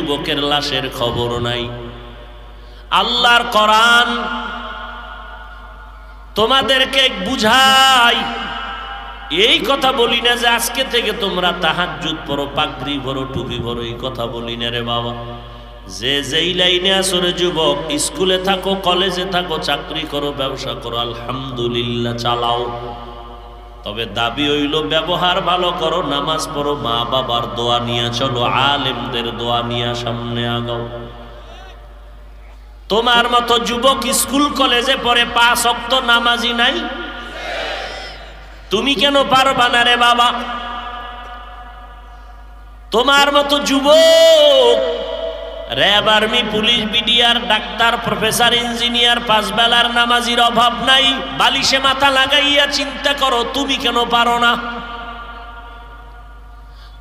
যুবকের লাশের খবর নাই। আল্লাহর কোরআন তোমাদেরকে বুঝাই, এই কথা বলি না যে আজকে থেকে তোমরা তাহাজ্জুদ পড়ো, পাগড়ি পরো, টুপি পরো, এই কথা বলি না রে বাবা। যে যেই লাইনে আসো রে যুবক, স্কুলে থাকো, কলেজে থাকো, চাকরি করো, ব্যবসা করো, আলহামদুলিল্লাহ চালাও। তবে দাবি হইল ব্যবহার ভালো করো, নামাজ পড়ো, মা বাবার দোয়া নিয়ে চলো, আলেমদের দোয়া নিয়ে সামনে আগাও। তোমার মতো যুবক স্কুল কলেজে পড়ে 5 ওয়াক্ত নামাজি নাই, তুমি কেন পারবা না রে বাবা? তোমার মতো যুবক RAB, army, police, BDR, doctor, professor, engineer, 5 বেলার নামাজির অভাব নাই। বালিশে মাথা লাগাইয়া চিন্তা করো, তুমি কেন পারো না?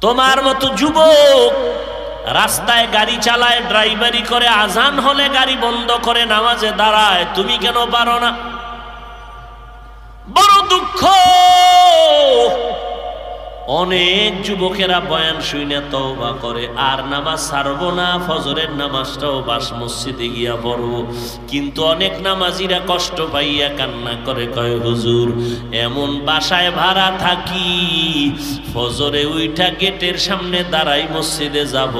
তোমার মতো যুবক রাস্তায় গাড়ি চালায়, ড্রাইভারি করে, আজান হলে গাড়ি বন্ধ করে নামাজে দাঁড়ায়, তুমি কেন পারো না? বড় দুঃখ, অনেক যুবকেরা বয়ান শুনে তওবা করে আর নামাজ ছাড়বো না, ফজরের নামাজটাও বাস মসজিদে গিয়া পড়বো। কিন্তু অনেক নামাজিরা কষ্ট পাইয়া কান্না করে, কয় হুজুর এমন বাসায় ভাড়া থাকি, ফজরে উইঠা গেটের সামনে দাঁড়াই মসজিদে যাব,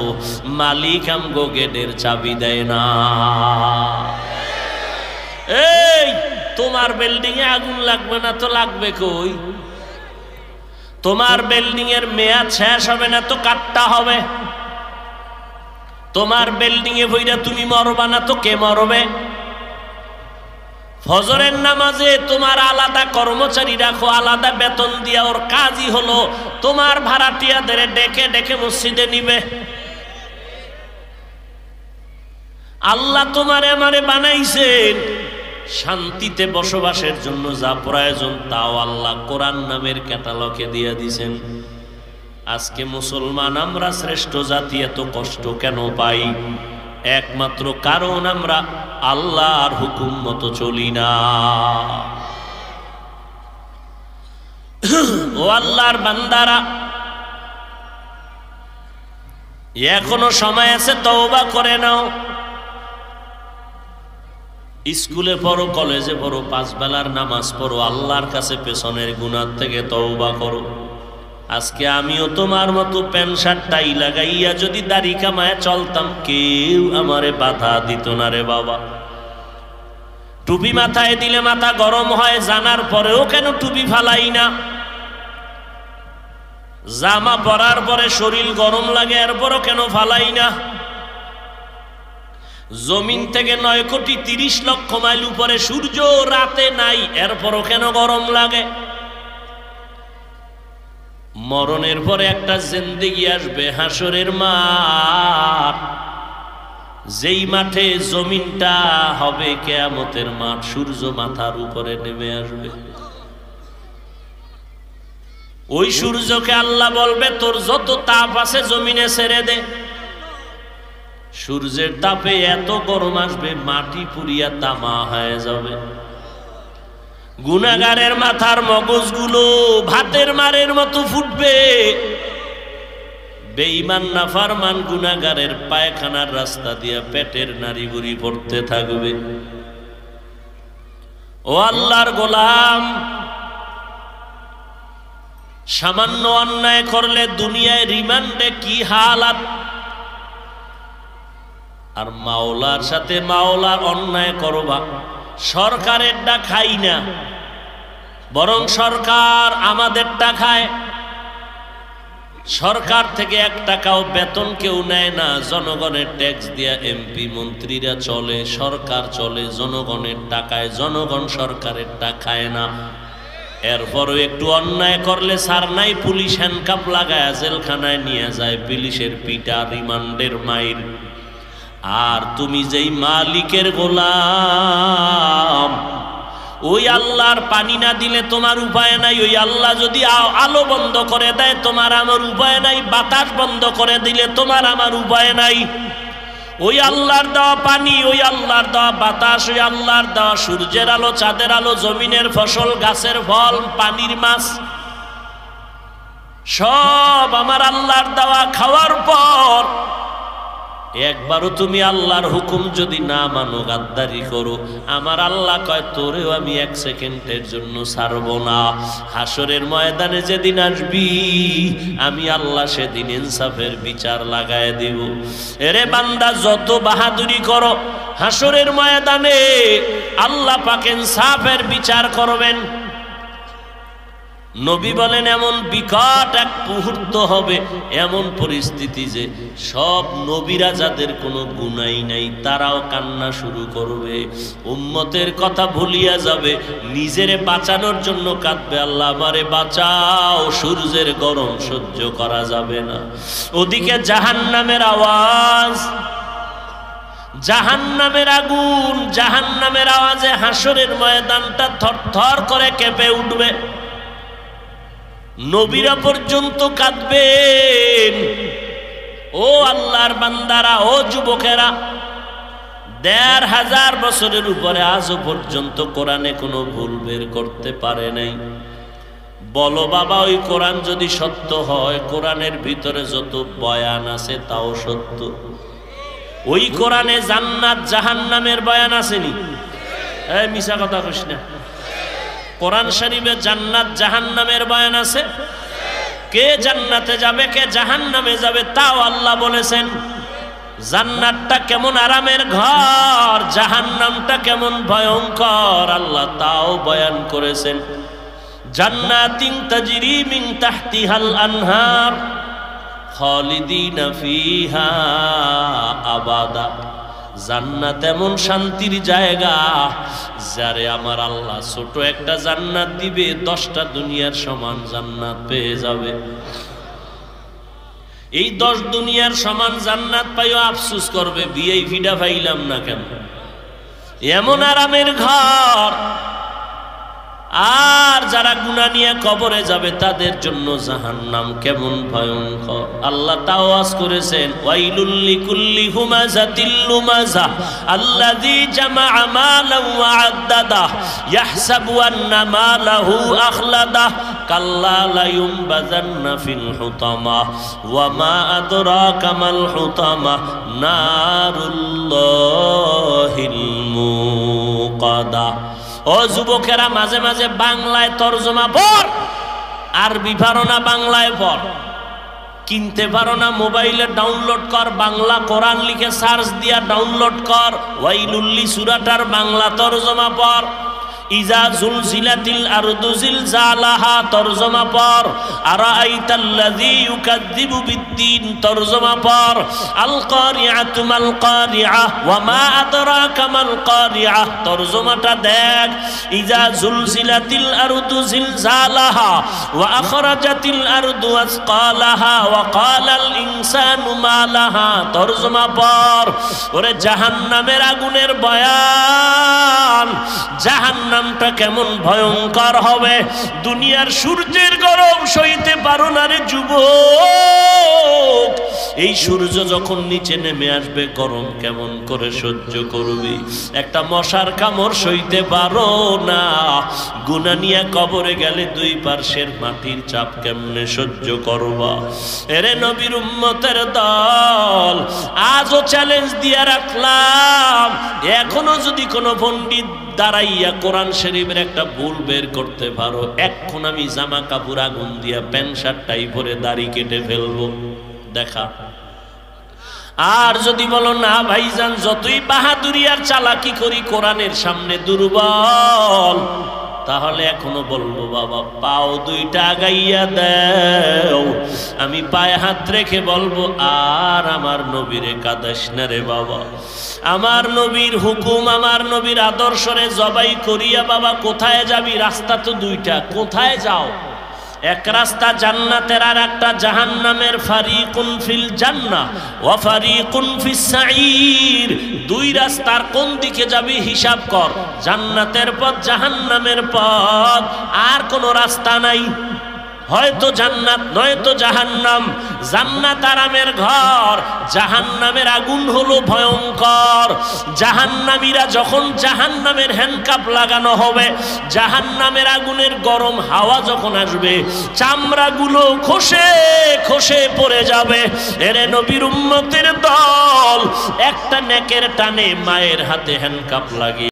মালিক আমগো গেটের চাবি দেয় না। এই তোমার বিল্ডিং এ আগুন লাগবে না তো লাগবে কই? তোমার বিল্ডিং এর মেয়াদ শেষ হবে না তো কাটটা হবে? তোমার বিল্ডিং এ বইরা তুমি মরবা না তো কে মরবে? ফজরের নামাজে তোমার আলাদা কর্মচারী রাখো, আলাদা বেতন দিয়া, ওর কাজই হলো তোমার ভাড়াটিয়াদের ডেকে ডেকে মসজিদে নিবে। আল্লাহ তোমারে আমারে বানাইছেন শান্তিতে বসবাসের জন্য, যা প্রয়োজন তাও আল্লাহ কোরআন নামের ক্যাটালগে দিয়ে দিয়েছেন। আজকে মুসলমান আমরা শ্রেষ্ঠ জাতি, এত কষ্ট কেন পাই? একমাত্র কারণ আমরা আল্লাহর হুকুম মতো চলি না। ও আল্লাহর বান্দারা, এখনো সময় আছে, তওবা করে নাও। স্কুলে পড়ো, কলেজে পড়ো, 5 বেলার নামাজ পড়ো, আল্লাহর কাছে পেছনের গুনাহ থেকে তওবা করো। আজকে আমিও তোমার মতো প্যান্ট শার্ট টাই লাগাইয়া যদি দাড়ি কামায় চলতাম, কেউ আমারে বাধা দিত না রে বাবা। টুপি মাথায় দিলে মাথা গরম হয়, জানার পরেও কেন টুপি ফালাই না? জামা পরার পরে শরীর গরম লাগে, এরপরও কেন ফালাই না? জমিন থেকে 9,30,00,000 মাইল উপরে সূর্য রাতে নাই, এরপরও কেন গরম লাগে? মরণের পরে একটা জিন্দেগি আসবে, হাসরের মাঠ, যেই মাঠে জমিনটা হবে কিয়ামতের মাঠ, সূর্য মাথার উপরে নেমে আসবে। ওই সূর্যকে আল্লাহ বলবে, তোর যত তাপ আছে জমিনে ছেড়ে দে। সূর্যের তাপে এত গরম আসবে, মাটি পুড়িয়া তামা হয়ে যাবে। গুনাহগারের মাথার মগজগুলো ভাতের মারের মতো ফুটবে। বেঈমান নাফরমান গুনাহগারের পায়খানার রাস্তা দিয়া পেটের নাড়িভুড়ি পড়তে থাকবে। ও আল্লাহর গোলাম, সামান্য অন্যায় করলে দুনিয়ায় রিমান্ডে কি হালাত, আর মাওলার সাথে মাওলার অন্যায় করবা। সরকারেরটা খাই না, বরং সরকার আমাদেরটা খায়। সরকার থেকে 1 টাকাও বেতন কেউ নেয় না, জনগণের ট্যাক্স দিয়া এমপি মন্ত্রীরা চলে, সরকার চলে জনগণের টাকায়। জনগণ সরকারের টাকা খায় না। এরপরও একটু অন্যায় করলে সার নাই, পুলিশ হ্যান্ডকাপ লাগায় জেলখানায় নিয়ে যায়, পুলিশের পিটা, রিমান্ডের মাইর। আর তুমি যেই মালিকের গোলাম, ওই আল্লাহর পানি না দিলে তোমার উপায় নাই। ওই আল্লাহ যদি আলো বন্ধ করে দেয় তোমার আমার উপায় নাই। বাতাস বন্ধ করে দিলে তোমার আমার উপায় নাই। ওই আল্লাহর দেওয়া পানি, ওই আল্লাহর দেওয়া বাতাস, ওই আল্লাহর দেওয়া সূর্যের আলো, চাঁদের আলো, জমিনের ফসল, গাছের ফল, পানির মাছ, সব আমার আল্লাহর দেওয়া। খাওয়ার পর একবারও তুমি আল্লাহর হুকুম যদি না মানো, গাদ্দারি করো, আমার আল্লাহ কয় তোরেও আমি 1 সেকেন্ডের জন্য ছাড়ব না। হাসরের ময়দানে যেদিন আসবি আমি আল্লাহ সেদিন ইনসাফের বিচার লাগায় দিব। এরে বান্দা, যত বাহাদুরি করো হাসরের ময়দানে আল্লাহ পাক ইনসাফের বিচার করবেন। নবী বলেন এমন বিকট এক মুহূর্ত হবে, এমন পরিস্থিতি যে সব নবীরা যাদের কোনো গুনাই নাই তারাও কান্না শুরু করবে, উম্মতের কথা ভুলিয়া যাবে, নিজেরে বাঁচানোর জন্য কাঁদবে, আল্লাহ আমারে বাঁচাও, সূর্যের গরম সহ্য করা যাবে না। ওদিকে জাহান্নামের আওয়াজ, জাহান্নামের আগুন, জাহান্নামের আওয়াজে হাসরের ময়দানটা থরথর করে কেঁপে উঠবে। নবীরা পর্যন্ত কাঁদবেন। ও আল্লাহর বান্দারা, ও যুবকেরা, ১৫০০ বছরের উপরে আজও পর্যন্ত কোরআনে কোনো ভুল বের করতে পারে নাই। বলো বাবা, ওই কোরআন যদি সত্য হয়, কোরআনের ভিতরে যত বয়ান আছে তাও সত্য। ওই কোরআনে জান্নাত জাহান্নামের বয়ান আসেনি? এই মিছা কথা কইস না। কোরআন শরীফে জান্নাত জাহান্নামের বয়ান আছে। কে জান্নাতে যাবে কে জাহান্নামে যাবে তাও আল্লাহ বলেছেন। জান্নাতটা কেমন আরামের ঘর, জাহান্নামটা কেমন ভয়ঙ্কর, আল্লাহ তাও বয়ান করেছেন। জান্নাতিন তাজরি মিন তাহতিহাল আনহার খালিদিনা ফিহা আবাদা। জান্নাত এমন শান্তির জায়গা, যারে আমার আল্লাহ ছোট একটা জান্নাত দিবে, 10টা দুনিয়ার সমান জান্নাত পেয়ে যাবে। এই 10 দুনিয়ার সমান জান্নাত পাইও আফসোস করবে, ভিআইপিটা পাইলাম না কেন। এমন আরামের ঘর। আর যারা গুনাহ নিয়ে কবরে যাবে তাদের জন্য জাহান্নাম কেমন ভয়ঙ্কর। আল্লাহ তাওয়াজ করেছেন, ওয়াইলুল লিকুল্লি হুমাযাতিল লুমাযা আল্লাযী জামাআ মালান ওয়া আদ্দাদা ইয়াহসাবু আন্না মালাহু আখলাদা কাল্লা লা ইউনবাযান্না ফিল হুতামা ওয়া মা আদরাকা মাল হুতামা নারুল্লাহিল মুকাদা। ও যুবকেরা, মাঝে মাঝে বাংলায় তরজমা পড়, আরবি পারো না বাংলায় পড়। কিনতে পারো না মোবাইলে ডাউনলোড কর, বাংলা কোরআন লিখে সার্চ দিয়া ডাউনলোড কর। ওয়াইলুল্লি সূরাটার বাংলা তরজমা পড়। ইজা জুলজিলাতিল আরদু জিলজালাহা তরজমা পড়। আরাআইতাল্লাযী ইউকাযযিবু বিদ্দীন তরজমা পড়। আল কারিআতু মাল কারিআ ওয়া মা আদরাকা মাল কারিআ তরজমাটা দেখ। ইজা জুলজিলাতিল আরদু জিলজালাহা ওয়া আখরাজাতিল আরদু আসকালাহা ওয়া ক্বালাল ইনসানু মা লাহা তরজমা পড়। ওরে জাহান্নামের আগুনের বয়ান, জাহান্নামটা কেমন ভয়ঙ্কর হবে। দুনিয়ার সূর্যের গরম সইতে পারো না রে যুবক, এই সূর্য যখন নিচে নেমে আসবে গরম কেমন করে সহ্য করবি। একটা মশার কামড় সইতে পারো না, গুনাহ নিয়ে কবরে গেলে 2 পার্শ্বের মাটির চাপ কেমনে সহ্য করবা। এরে নবীর উম্মতের দল, আজও চ্যালেঞ্জ দিয়ে রাখলাম, এখনো যদি কোনো পণ্ডিত দাঁড়াইয়া কোরআন শরীফের একটা ভুল বের করতে পারো, এখন আমি জামা কাপড় আগুন দিয়া প্যান্ট শার্টটাই পরে দাড়ি কেটে ফেলবো, দেখা। আর যদি বলো না ভাইজান, যতই বাহাদুরি আর চালাকি করি কোরআনের সামনে দুর্বল, তাহলে এখনো বলবো বাবা পাও 2টা আগাইয়া দেও। আমি পায়ে হাত রেখে বলবো, আর আমার নবীরে কাঁদাস না রে বাবা। আমার নবীর হুকুম, আমার নবীর আদর্শরে জবাই করিয়া বাবা কোথায় যাবি? রাস্তা তো 2টা, কোথায় যাও? এক রাস্তা জান্নাতের আর একটা জাহান্নামের। ফারিকুন ফিল জান্নাহ ওয়া ফারিকুন ফিস সাঈর। 2 রাস্তার কোন দিকে যাবি হিসাব কর। জান্নাতের পথ, জাহান্নামের পথ, আর কোনো রাস্তা নাই। হয়তো জান্নাত নয়তো জাহান্নাম। জান্নাত আরামের ঘর, জাহান্নামের আগুন হলো ভয়ঙ্কর। জাহান্নামীরা যখন জাহান্নামের হ্যান্ডকাপ লাগানো হবে, জাহান্নামের আগুনের গরম হাওয়া যখন আসবে, চামড়াগুলো খসে খসে পড়ে যাবে। এরে নবীর উম্মতের দল, একটা নেকের টানে মায়ের হাতে হ্যান্ডকাপ লাগিয়ে